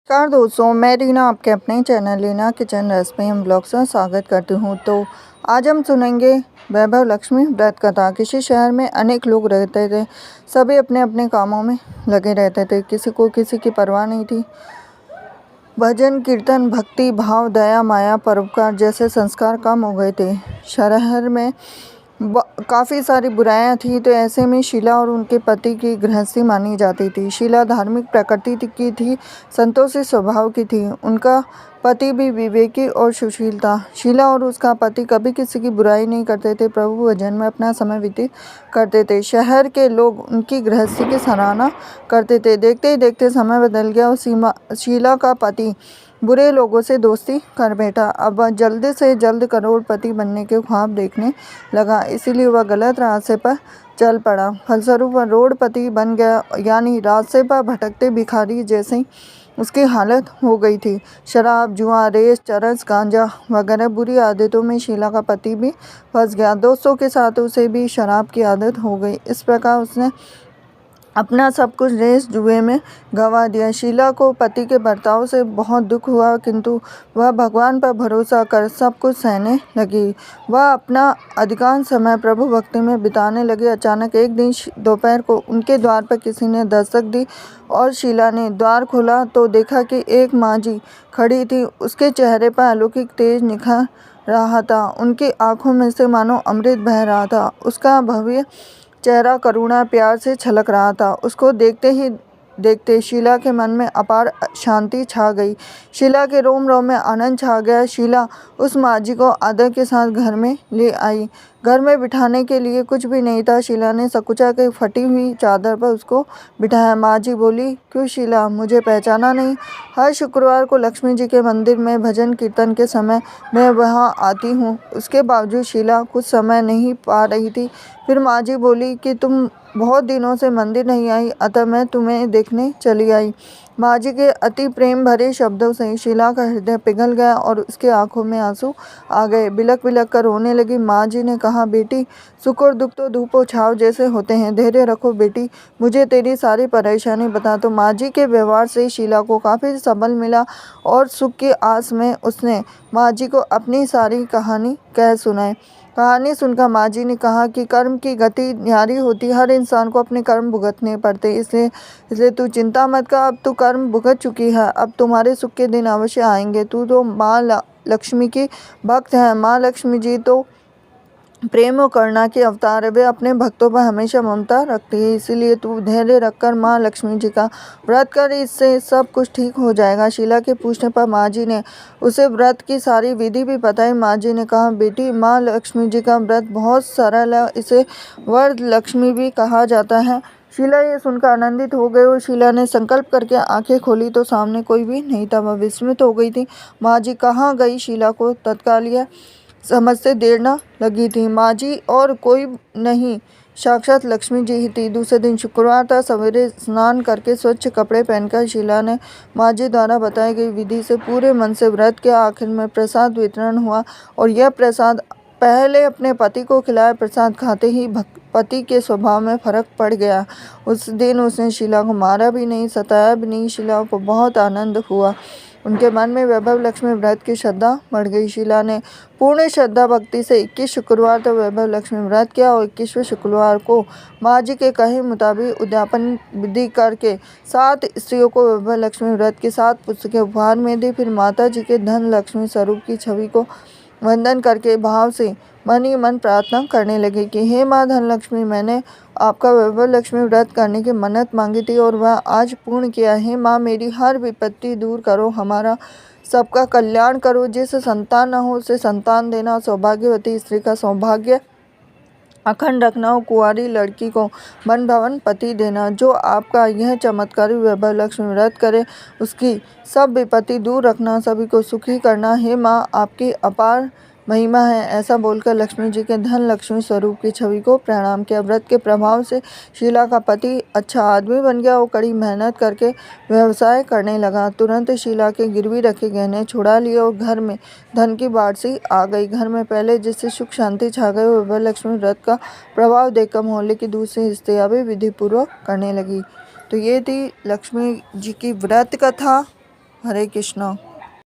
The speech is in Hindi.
नमस्कार दोस्तों, मैं रीना आपके अपने channel Reena kitchen recipe and blogs में स्वागत करती हूँ। तो आज हम सुनेंगे वैभव लक्ष्मी व्रत कथा। किसी शहर में अनेक लोग रहते थे। सभी अपने अपने कामों में लगे रहते थे। किसी को किसी की परवाह नहीं थी। भजन कीर्तन भक्ति भाव दया माया परोपकार जैसे संस्कार कम हो गए थे। शहर में काफ़ी सारी बुराइयां थी। तो ऐसे में शीला और उनके पति की गृहस्थी मानी जाती थी। शीला धार्मिक प्रकृति की थी, संतोषी स्वभाव की थी। उनका पति भी विवेकी और सुशील था। शीला और उसका पति कभी किसी की बुराई नहीं करते थे। प्रभु भजन में अपना समय व्यतीत करते थे। शहर के लोग उनकी गृहस्थी की सराहना करते थे। देखते ही देखते समय बदल गया और शीला का पति बुरे लोगों से दोस्ती कर बैठा। अब वह जल्द से जल्द करोड़पति बनने के ख्वाब देखने लगा, इसीलिए वह गलत रास्ते पर चल पड़ा। फलस्वरूप वह रोडपति बन गया, यानी रास्ते पर भटकते भिखारी जैसी उसकी हालत हो गई थी। शराब जुआ रेस चरस गांजा वगैरह बुरी आदतों में शीला का पति भी फंस गया। दोस्तों के साथ उसे भी शराब की आदत हो गई। इस प्रकार उसने अपना सब कुछ रेस जुए में गंवा दिया। शीला को पति के बर्ताव से बहुत दुख हुआ, किंतु वह भगवान पर भरोसा कर सब कुछ सहने लगी। वह अपना अधिकांश समय प्रभु भक्ति में बिताने लगी। अचानक एक दिन दोपहर को उनके द्वार पर किसी ने दस्तक दी और शीला ने द्वार खोला तो देखा कि एक माँ जी खड़ी थी। उसके चेहरे पर अलौकिक तेज निखर रहा था। उनकी आंखों में से मानो अमृत बह रहा था। उसका भव्य चेहरा करुणा प्यार से छलक रहा था। उसको देखते ही देखते शीला के मन में अपार शांति छा गई। शीला के रोम रोम में आनंद छा गया। शीला उस माँ जी को आदर के साथ घर में ले आई। घर में बिठाने के लिए कुछ भी नहीं था। शीला ने सकुचा के फटी हुई चादर पर उसको बिठाया। माँ जी बोली, क्यों शीला, मुझे पहचाना नहीं? हर शुक्रवार को लक्ष्मी जी के मंदिर में भजन कीर्तन के समय मैं वहाँ आती हूँ। उसके बावजूद शीला कुछ समय नहीं पा रही थी। फिर माँ जी बोली कि तुम बहुत दिनों से मंदिर नहीं आई, अतः मैं तुम्हें देखने चली आई। माँ जी के अति प्रेम भरे शब्दों से शीला का हृदय पिघल गया और उसके आंखों में आंसू आ गए। बिलक बिलक कर रोने लगी। माँ जी ने कहा, बेटी, सुख और दुख तो धूप और छाव जैसे होते हैं। धैर्य रखो बेटी, मुझे तेरी सारी परेशानी बता। तो माँ जी के व्यवहार से शीला को काफ़ी सबल मिला और सुख की आस में उसने माँ जी को अपनी सारी कहानी कह सुनाई। कहानी सुनकर माँ जी ने कहा कि कर्म की गति न्यारी होती, हर इंसान को अपने कर्म भुगतने पड़ते। इसलिए तू चिंता मत कर, अब तू कर्म भुगत चुकी है, अब तुम्हारे सुख के दिन अवश्य आएंगे। तू तो माँ लक्ष्मी की भक्त है। माँ लक्ष्मी जी तो प्रेम और करुणा के अवतार है। वे अपने भक्तों पर हमेशा ममता रखती है। इसीलिए तू धैर्य रखकर माँ लक्ष्मी जी का व्रत कर, इससे सब कुछ ठीक हो जाएगा। शीला के पूछने पर माँ जी ने उसे व्रत की सारी विधि भी बताई। माँ जी ने कहा, बेटी, माँ लक्ष्मी जी का व्रत बहुत सरल है, इसे वर लक्ष्मी भी कहा जाता है। शीला ये सुनकर आनंदित हो गई और शीला ने संकल्प करके आंखें खोली तो सामने कोई भी नहीं था। वह विस्मित हो गई थी। माँ जी कहाँ गई? शीला को तत्काल यह समझते देर न लगी थी। माँ जी और कोई नहीं, साक्षात लक्ष्मी जी ही थी। दूसरे दिन शुक्रवार था। सवेरे स्नान करके स्वच्छ कपड़े पहनकर शीला ने माँ जी द्वारा बताई गई विधि से पूरे मन से व्रत किया। आखिर में प्रसाद वितरण हुआ और यह प्रसाद पहले अपने पति को खिलाया। प्रसाद खाते ही पति के स्वभाव में फर्क पड़ गया। उस दिन उसने शीला को मारा भी नहीं, सताया भी नहीं। शीला को बहुत आनंद हुआ। उनके मन में वैभव लक्ष्मी व्रत की श्रद्धा बढ़ गई। शीला ने पूर्ण श्रद्धा भक्ति से 21 शुक्रवार तक वैभव लक्ष्मी व्रत किया और 21वें शुक्रवार को माँ जी के कहे मुताबिक उद्यापन विधि करके 7 स्त्रियों को वैभव लक्ष्मी व्रत की 7 पुस्तकें उपहार में दी। फिर माता जी के धन लक्ष्मी स्वरूप की छवि को वंदन करके भाव से मन ही मन प्रार्थना करने लगे कि हे माँ धनलक्ष्मी, मैंने आपका वैभव लक्ष्मी व्रत करने की मन्नत मांगी थी और वह आज पूर्ण किया है। माँ, मेरी हर विपत्ति दूर करो, हमारा सबका कल्याण करो। जिसे संतान न हो उसे संतान देना, सौभाग्यवती स्त्री का सौभाग्य अखंड रखना और कुंवारी लड़की को मन भवन पति देना। जो आपका यह चमत्कारी वैभव लक्ष्मी व्रत करे उसकी सब विपत्ति दूर रखना, सभी को सुखी करना। हे माँ, आपकी अपार महिमा है। ऐसा बोलकर लक्ष्मी जी के धन लक्ष्मी स्वरूप की छवि को प्रणाम किया। व्रत के प्रभाव से शीला का पति अच्छा आदमी बन गया और कड़ी मेहनत करके व्यवसाय करने लगा। तुरंत शीला के गिरवी रखे गहने छुड़ा लिए और घर में धन की बाढ़ सी आ गई। घर में पहले जिससे सुख शांति छा गई, वैभव लक्ष्मी व्रत का प्रभाव देखकर मोहल्ले की दूसरी स्त्रियां भी विधि पूर्वक करने लगी। तो ये थी लक्ष्मी जी की व्रत कथा। हरे कृष्णा।